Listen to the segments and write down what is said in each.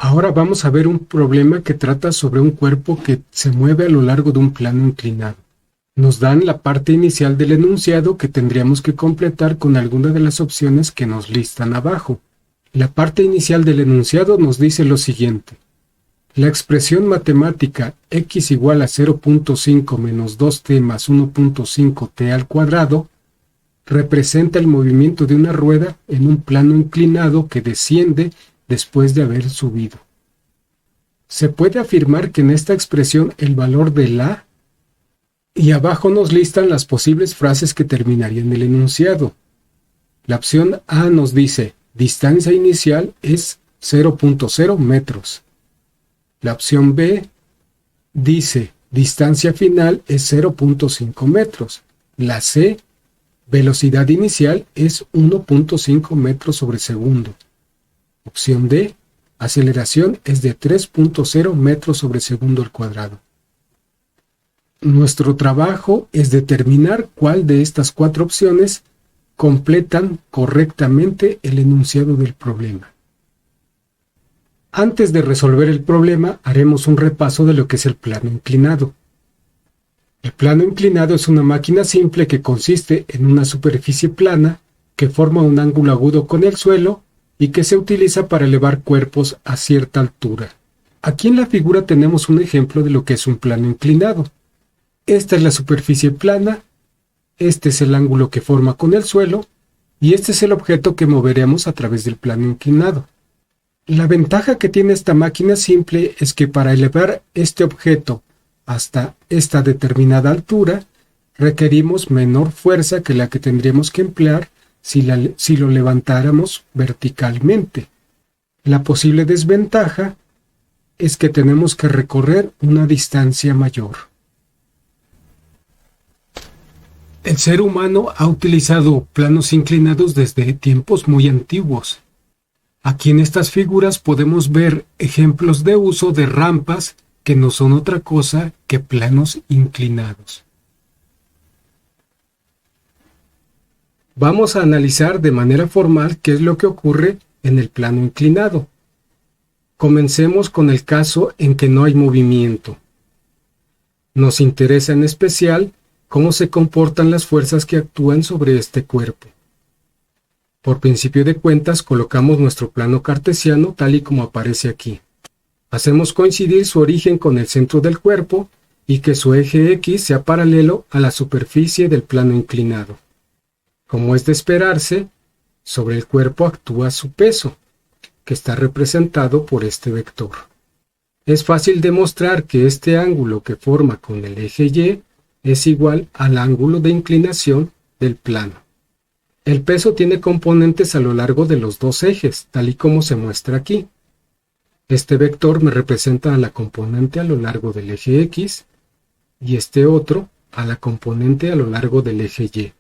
Ahora vamos a ver un problema que trata sobre un cuerpo que se mueve a lo largo de un plano inclinado. Nos dan la parte inicial del enunciado que tendríamos que completar con alguna de las opciones que nos listan abajo. La parte inicial del enunciado nos dice lo siguiente. La expresión matemática x igual a 0.5 menos 2t más 1.5t al cuadrado representa el movimiento de una rueda en un plano inclinado que desciende después de haber subido. Se puede afirmar que en esta expresión el valor de la y abajo nos listan las posibles frases que terminarían el enunciado. La opción A nos dice distancia inicial es 0.0 metros. La opción B dice distancia final es 0.5 metros. La C, velocidad inicial es 1.5 metros sobre segundo. Opción D, aceleración es de 3.0 metros sobre segundo al cuadrado. Nuestro trabajo es determinar cuál de estas cuatro opciones completan correctamente el enunciado del problema. Antes de resolver el problema, haremos un repaso de lo que es el plano inclinado. El plano inclinado es una máquina simple que consiste en una superficie plana que forma un ángulo agudo con el suelo y que se utiliza para elevar cuerpos a cierta altura. Aquí en la figura tenemos un ejemplo de lo que es un plano inclinado. Esta es la superficie plana, este es el ángulo que forma con el suelo y este es el objeto que moveremos a través del plano inclinado. La ventaja que tiene esta máquina simple es que para elevar este objeto hasta esta determinada altura requerimos menor fuerza que la que tendríamos que emplear si lo levantáramos verticalmente. La posible desventaja es que tenemos que recorrer una distancia mayor. El ser humano ha utilizado planos inclinados desde tiempos muy antiguos. Aquí en estas figuras podemos ver ejemplos de uso de rampas que no son otra cosa que planos inclinados. Vamos a analizar de manera formal qué es lo que ocurre en el plano inclinado. Comencemos con el caso en que no hay movimiento. Nos interesa en especial cómo se comportan las fuerzas que actúan sobre este cuerpo. Por principio de cuentas, colocamos nuestro plano cartesiano tal y como aparece aquí. Hacemos coincidir su origen con el centro del cuerpo y que su eje X sea paralelo a la superficie del plano inclinado. Como es de esperarse, sobre el cuerpo actúa su peso, que está representado por este vector. Es fácil demostrar que este ángulo que forma con el eje Y es igual al ángulo de inclinación del plano. El peso tiene componentes a lo largo de los dos ejes, tal y como se muestra aquí. Este vector me representa a la componente a lo largo del eje X y este otro a la componente a lo largo del eje Y.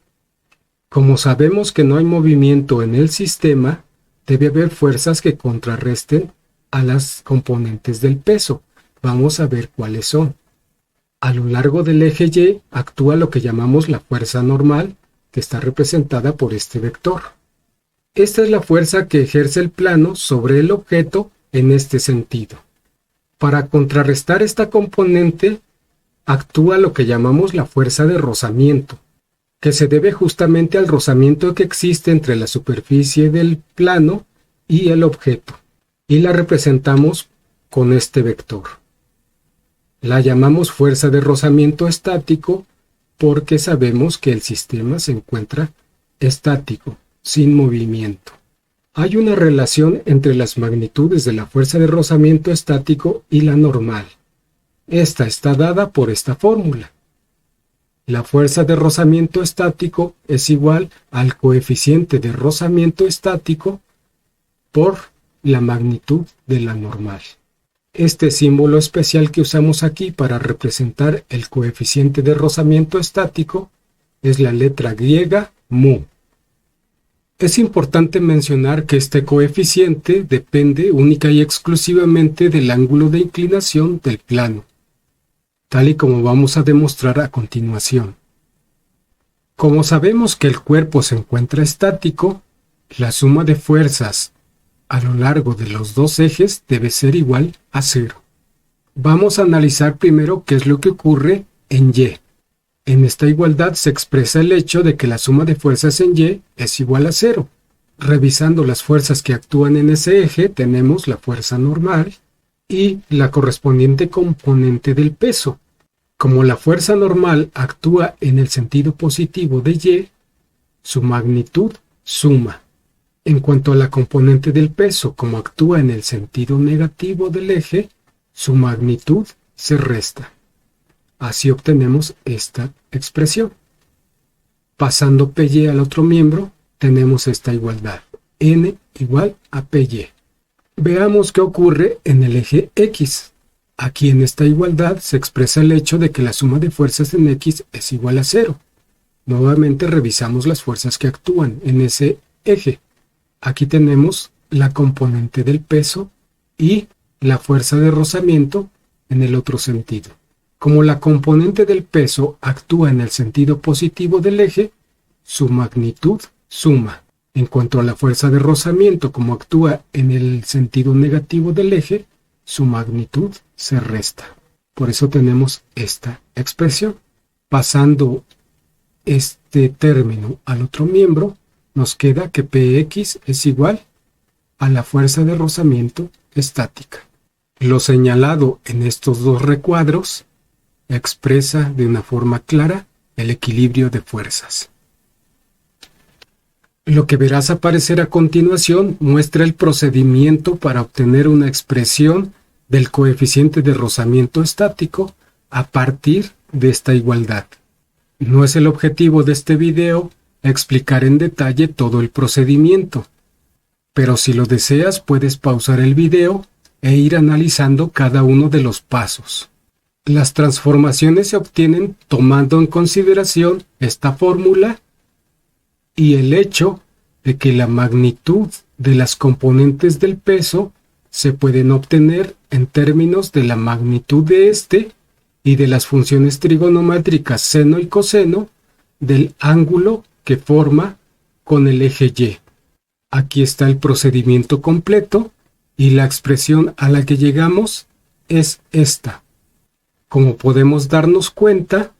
Como sabemos que no hay movimiento en el sistema, debe haber fuerzas que contrarresten a las componentes del peso. Vamos a ver cuáles son. A lo largo del eje Y actúa lo que llamamos la fuerza normal, que está representada por este vector. Esta es la fuerza que ejerce el plano sobre el objeto en este sentido. Para contrarrestar esta componente, actúa lo que llamamos la fuerza de rozamiento, que se debe justamente al rozamiento que existe entre la superficie del plano y el objeto, y la representamos con este vector. La llamamos fuerza de rozamiento estático porque sabemos que el sistema se encuentra estático, sin movimiento. Hay una relación entre las magnitudes de la fuerza de rozamiento estático y la normal. Esta está dada por esta fórmula. La fuerza de rozamiento estático es igual al coeficiente de rozamiento estático por la magnitud de la normal. Este símbolo especial que usamos aquí para representar el coeficiente de rozamiento estático es la letra griega mu. Es importante mencionar que este coeficiente depende única y exclusivamente del ángulo de inclinación del plano, tal y como vamos a demostrar a continuación. Como sabemos que el cuerpo se encuentra estático, la suma de fuerzas a lo largo de los dos ejes debe ser igual a 0. Vamos a analizar primero qué es lo que ocurre en Y. En esta igualdad se expresa el hecho de que la suma de fuerzas en Y es igual a 0. Revisando las fuerzas que actúan en ese eje, tenemos la fuerza normal y la correspondiente componente del peso. Como la fuerza normal actúa en el sentido positivo de Y, su magnitud suma. En cuanto a la componente del peso, como actúa en el sentido negativo del eje, su magnitud se resta. Así obtenemos esta expresión. Pasando PY al otro miembro, tenemos esta igualdad. N igual a PY. Veamos qué ocurre en el eje X. Aquí en esta igualdad se expresa el hecho de que la suma de fuerzas en X es igual a 0. Nuevamente revisamos las fuerzas que actúan en ese eje. Aquí tenemos la componente del peso y la fuerza de rozamiento en el otro sentido. Como la componente del peso actúa en el sentido positivo del eje, su magnitud suma. En cuanto a la fuerza de rozamiento, como actúa en el sentido negativo del eje, su magnitud se resta. Por eso tenemos esta expresión. Pasando este término al otro miembro, nos queda que Px es igual a la fuerza de rozamiento estática. Lo señalado en estos dos recuadros expresa de una forma clara el equilibrio de fuerzas. Lo que verás aparecer a continuación muestra el procedimiento para obtener una expresión del coeficiente de rozamiento estático a partir de esta igualdad. No es el objetivo de este video explicar en detalle todo el procedimiento, pero si lo deseas puedes pausar el video e ir analizando cada uno de los pasos. Las transformaciones se obtienen tomando en consideración esta fórmula y el hecho de que la magnitud de las componentes del peso se pueden obtener en términos de la magnitud de este y de las funciones trigonométricas seno y coseno del ángulo que forma con el eje Y. Aquí está el procedimiento completo y la expresión a la que llegamos es esta. Como podemos darnos cuenta,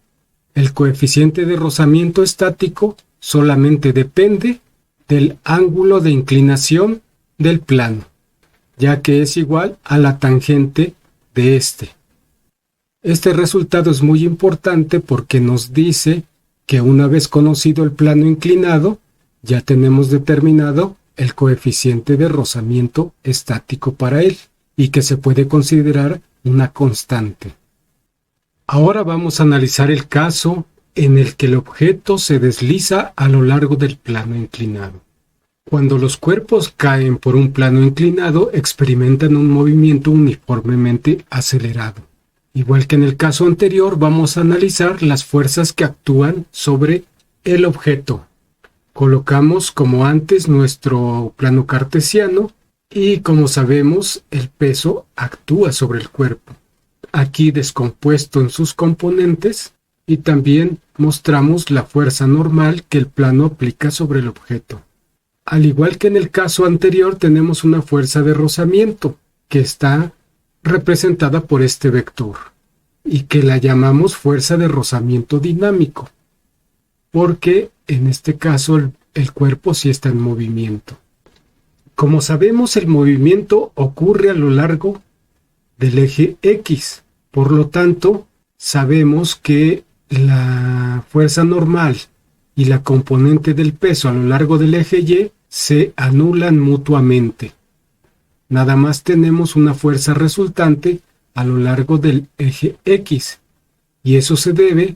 el coeficiente de rozamiento estático solamente depende del ángulo de inclinación del plano, ya que es igual a la tangente de este. Este resultado es muy importante porque nos dice que una vez conocido el plano inclinado, ya tenemos determinado el coeficiente de rozamiento estático para él y que se puede considerar una constante. Ahora vamos a analizar el caso en el que el objeto se desliza a lo largo del plano inclinado. Cuando los cuerpos caen por un plano inclinado, experimentan un movimiento uniformemente acelerado. Igual que en el caso anterior, vamos a analizar las fuerzas que actúan sobre el objeto. Colocamos como antes nuestro plano cartesiano y como sabemos, el peso actúa sobre el cuerpo. Aquí descompuesto en sus componentes y también mostramos la fuerza normal que el plano aplica sobre el objeto. Al igual que en el caso anterior, tenemos una fuerza de rozamiento que está representada por este vector y que la llamamos fuerza de rozamiento dinámico, porque en este caso el cuerpo sí está en movimiento. Como sabemos, el movimiento ocurre a lo largo del eje X, por lo tanto, sabemos que la fuerza normal y la componente del peso a lo largo del eje Y se anulan mutuamente. Nada más tenemos una fuerza resultante a lo largo del eje X, y eso se debe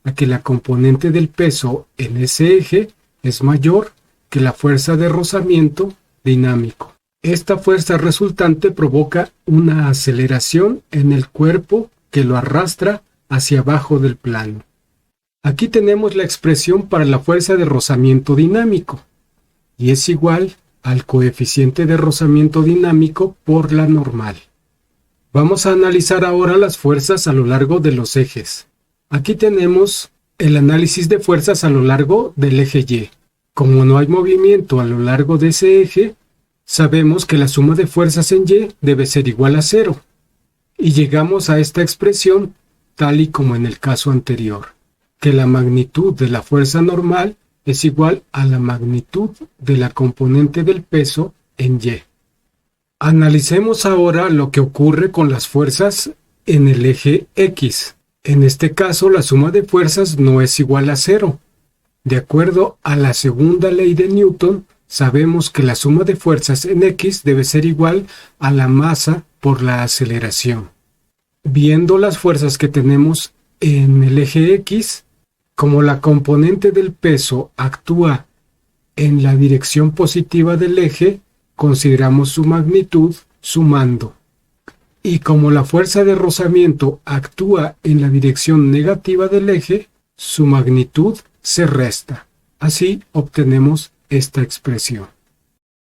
a que la componente del peso en ese eje es mayor que la fuerza de rozamiento dinámico. Esta fuerza resultante provoca una aceleración en el cuerpo que lo arrastra hacia abajo del plano. Aquí tenemos la expresión para la fuerza de rozamiento dinámico, y es igual al coeficiente de rozamiento dinámico por la normal. Vamos a analizar ahora las fuerzas a lo largo de los ejes. Aquí tenemos el análisis de fuerzas a lo largo del eje Y. Como no hay movimiento a lo largo de ese eje, sabemos que la suma de fuerzas en Y debe ser igual a 0. Y llegamos a esta expresión tal y como en el caso anterior, que la magnitud de la fuerza normal es igual a la magnitud de la componente del peso en Y. Analicemos ahora lo que ocurre con las fuerzas en el eje X. En este caso, la suma de fuerzas no es igual a 0. De acuerdo a la segunda ley de Newton, sabemos que la suma de fuerzas en X debe ser igual a la masa por la aceleración. Viendo las fuerzas que tenemos en el eje X, como la componente del peso actúa en la dirección positiva del eje, consideramos su magnitud sumando. Y como la fuerza de rozamiento actúa en la dirección negativa del eje, su magnitud se resta. Así obtenemos esta expresión.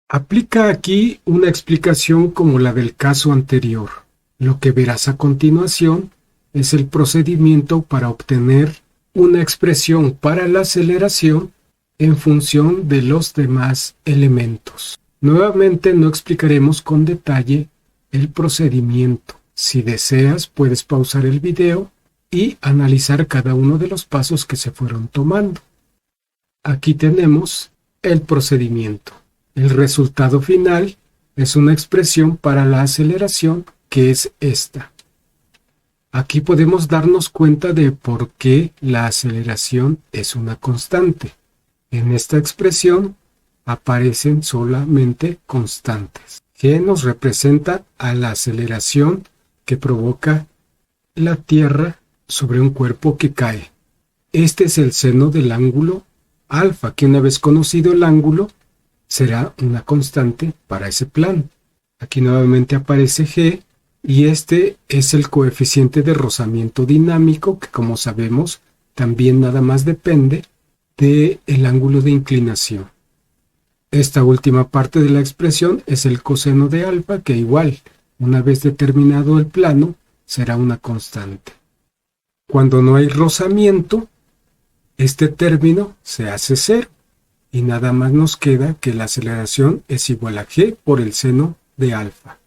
Aplica aquí una explicación como la del caso anterior. Lo que verás a continuación es el procedimiento para obtener una expresión para la aceleración en función de los demás elementos. Nuevamente no explicaremos con detalle el procedimiento. Si deseas, puedes pausar el video y analizar cada uno de los pasos que se fueron tomando. Aquí tenemos el procedimiento. El resultado final es una expresión para la aceleración que es esta. Aquí podemos darnos cuenta de por qué la aceleración es una constante. En esta expresión aparecen solamente constantes. G nos representa a la aceleración que provoca la Tierra sobre un cuerpo que cae. Este es el seno del ángulo alfa, que una vez conocido el ángulo, será una constante para ese plano. Aquí nuevamente aparece G, y este es el coeficiente de rozamiento dinámico, que como sabemos, también nada más depende del ángulo de inclinación. Esta última parte de la expresión es el coseno de alfa, que igual, una vez determinado el plano, será una constante. Cuando no hay rozamiento, este término se hace cero, y nada más nos queda que la aceleración es igual a G por el seno de alfa.